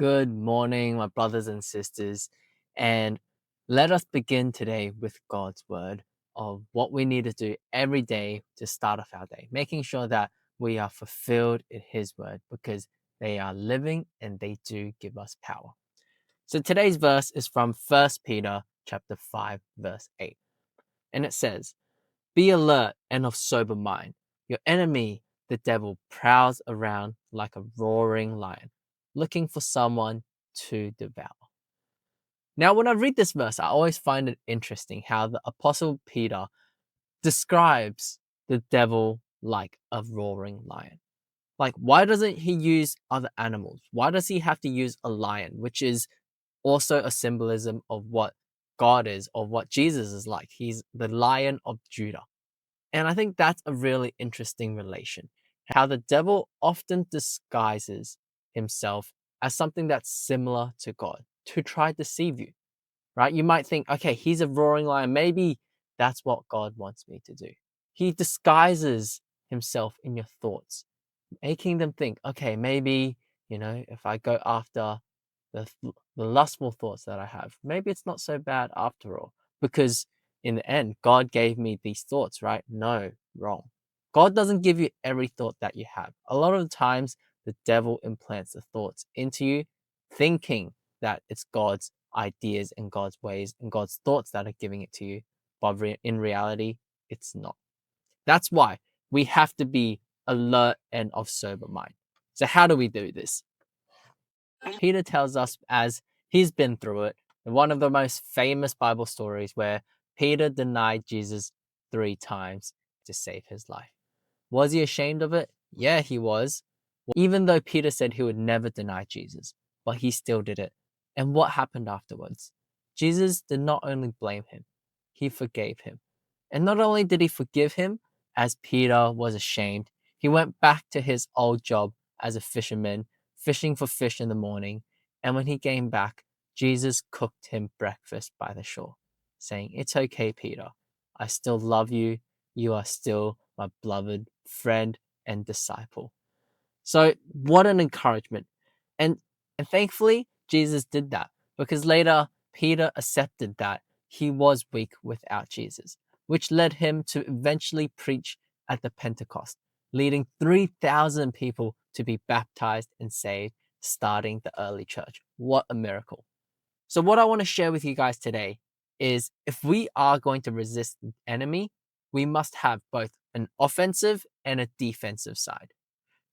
Good morning, my brothers and sisters, and let us begin today with God's word of what we need to do every day to start off our day, making sure that we are fulfilled in His word because they are living and they do give us power. So today's verse is from 1 Peter chapter 5, verse 8, and it says, "Be alert and of sober mind. Your enemy, the devil, prowls around like a roaring lion, looking for someone to devour." Now, when I read this verse, I always find it interesting how the Apostle Peter describes the devil like a roaring lion. Like, why doesn't he use other animals? Why does he have to use a lion, which is also a symbolism of what God is, or what Jesus is like? He's the Lion of Judah. And I think that's a really interesting relation. How the devil often disguises himself as something that's similar to God to try to deceive you, right? You might think, okay, he's a roaring lion. Maybe that's what God wants me to do. He disguises himself in your thoughts, making them think, okay, maybe, if I go after the lustful thoughts that I have, maybe it's not so bad after all. Because in the end, God gave me these thoughts, right? No, wrong. God doesn't give you every thought that you have. A lot of the times, the devil implants the thoughts into you, thinking that it's God's ideas and God's ways and God's thoughts that are giving it to you. But in reality, it's not. That's why we have to be alert and of sober mind. So, how do we do this? Peter tells us, as he's been through it, one of the most famous Bible stories where Peter denied Jesus 3 times to save his life. Was he ashamed of it? Yeah, he was. Even though Peter said he would never deny Jesus, but he still did it. And what happened afterwards? Jesus did not only blame him, he forgave him. And not only did he forgive him, as Peter was ashamed, he went back to his old job as a fisherman, fishing for fish in the morning. And when he came back, Jesus cooked him breakfast by the shore, saying, "It's okay, Peter. I still love you. You are still my beloved friend and disciple." So what an encouragement. And thankfully, Jesus did that, because later Peter accepted that he was weak without Jesus, which led him to eventually preach at the Pentecost, leading 3,000 people to be baptized and saved, starting the early church. What a miracle. So what I want to share with you guys today is, if we are going to resist the enemy, we must have both an offensive and a defensive side.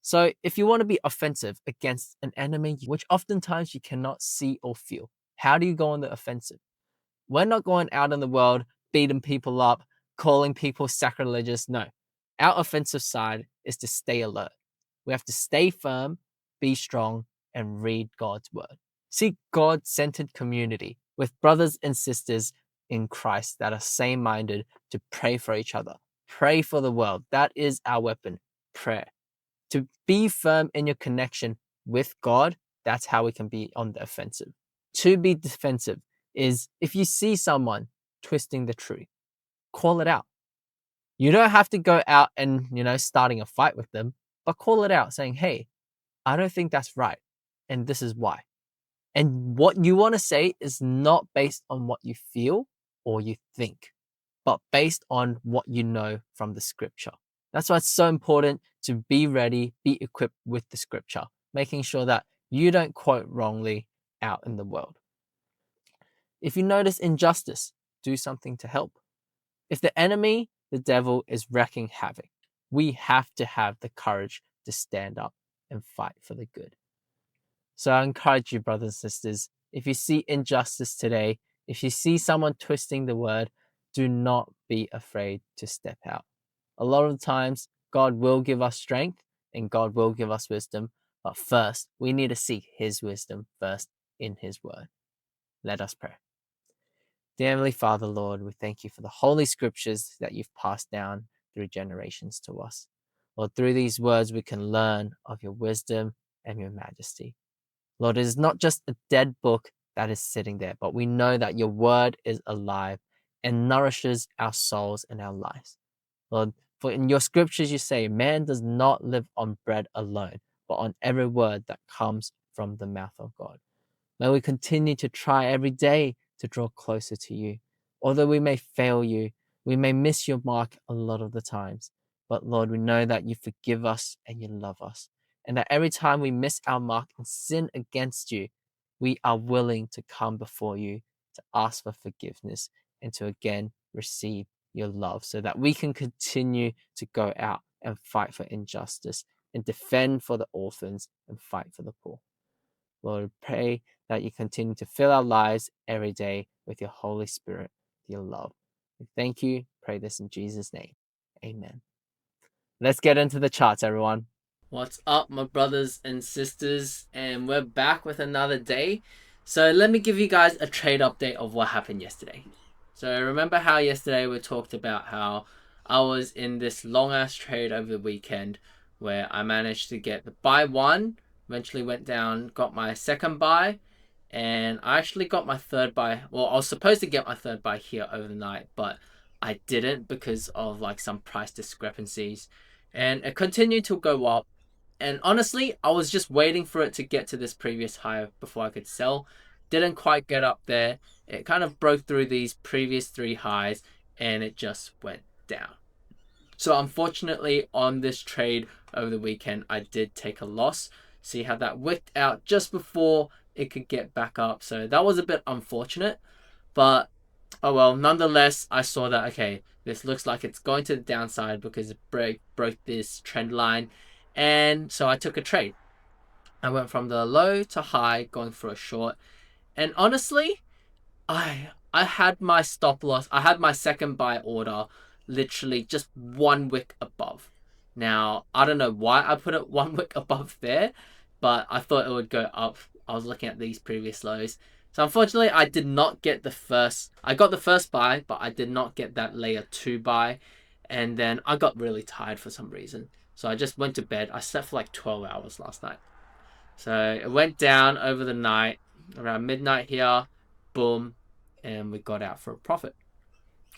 So if you want to be offensive against an enemy, which oftentimes you cannot see or feel, how do you go on the offensive? We're not going out in the world beating people up, calling people sacrilegious. No, our offensive side is to stay alert. We have to stay firm, be strong, and read God's word. Seek God-centered community with brothers and sisters in Christ that are same-minded, to pray for each other. Pray for the world. That is our weapon, prayer. To be firm in your connection with God, that's how we can be on the offensive. To be defensive is, if you see someone twisting the truth, call it out. You don't have to go out and, starting a fight with them, but call it out, saying, "Hey, I don't think that's right, and this is why." And what you want to say is not based on what you feel or you think, but based on what you know from the scripture. That's why it's so important to be ready, be equipped with the scripture, making sure that you don't quote wrongly out in the world. If you notice injustice, do something to help. If the enemy, the devil, is wreaking havoc, we have to have the courage to stand up and fight for the good. So I encourage you, brothers and sisters, if you see injustice today, if you see someone twisting the word, do not be afraid to step out. A lot of the times, God will give us strength and God will give us wisdom, but first, we need to seek His wisdom first in His word. Let us pray. Dear Heavenly Father, Lord, we thank you for the holy scriptures that you've passed down through generations to us. Lord, through these words, we can learn of your wisdom and your majesty. Lord, it is not just a dead book that is sitting there, but we know that your word is alive and nourishes our souls and our lives. Lord, for in your scriptures you say, man does not live on bread alone, but on every word that comes from the mouth of God. May we continue to try every day to draw closer to you. Although we may fail you, we may miss your mark a lot of the times. But Lord, we know that you forgive us and you love us. And that every time we miss our mark and sin against you, we are willing to come before you to ask for forgiveness and to again receive your love so that we can continue to go out and fight for injustice and defend for the orphans and fight for the poor. Lord, we pray that you continue to fill our lives every day with your Holy Spirit, your love. We thank you. Pray this in Jesus' name. Amen. Let's get into the charts, everyone. What's up, my brothers and sisters? And we're back with another day. So let me give you guys a trade update of what happened yesterday. So remember how yesterday we talked about how I was in this long ass trade over the weekend where I managed to get the buy one, eventually went down, got my second buy, and I actually got my third buy. Well, I was supposed to get my third buy here over the night, but I didn't because of like some price discrepancies. And it continued to go up. And honestly, I was just waiting for it to get to this previous high before I could sell. Didn't quite get up there. It kind of broke through these previous three highs and it just went down. So unfortunately on this trade over the weekend, I did take a loss. See how that wicked out just before it could get back up. So that was a bit unfortunate, but oh well, nonetheless, I saw that, okay, this looks like it's going to the downside because it broke this trend line. And so I took a trade. I went from the low to high, going for a short. And honestly, I had my stop loss. I had my second buy order literally just 1 wick above. Now, I don't know why I put it 1 wick above there, but I thought it would go up. I was looking at these previous lows. So unfortunately, I did not get the first. I got the first buy, but I did not get that layer 2 buy. And then I got really tired for some reason. So I just went to bed. I slept for like 12 hours last night. So it went down over the night, around midnight here, boom, and we got out for a profit.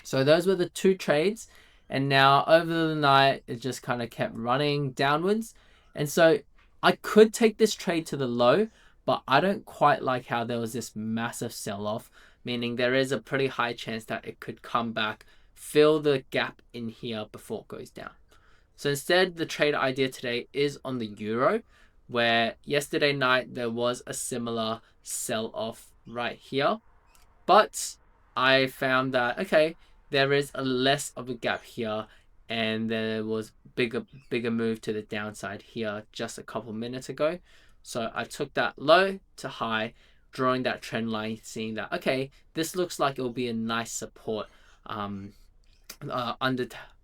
So those were the two trades. And now over the night, it just kind of kept running downwards. And so I could take this trade to the low, but I don't quite like how there was this massive sell-off, meaning there is a pretty high chance that it could come back, fill the gap in here before it goes down. So instead, the trade idea today is on the euro, where yesterday night there was a similar sell-off right here. But I found that, okay, there is a less of a gap here, and there was bigger move to the downside here just a couple minutes ago. So I took that low to high, drawing that trend line, seeing that, okay, this looks like it will be a nice support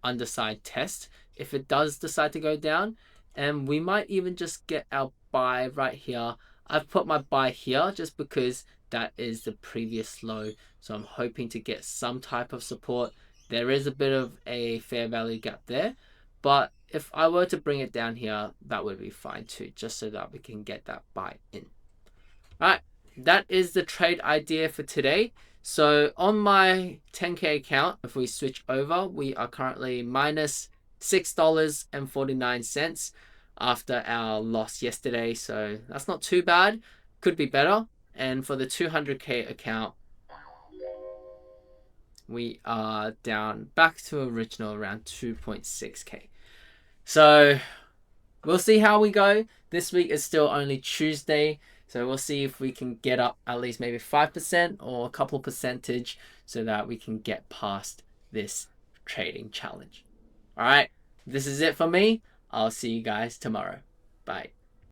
underside test if it does decide to go down, and we might even just get our buy right here. I've put my buy here just because that is the previous low, so I'm hoping to get some type of support. There is a bit of a fair value gap there, but if I were to bring it down here, that would be fine too, just so that we can get that buy in. All right, that is the trade idea for today. So on my 10K account, if we switch over, we are currently minus $6.49 after our loss yesterday. So that's not too bad. Could be better. And for the 200K account, we are down back to original around 2.6K. So we'll see how we go. This week is still only Tuesday. So we'll see if we can get up at least maybe 5% or a couple percentage so that we can get past this trading challenge. All right, this is it for me. I'll see you guys tomorrow. Bye.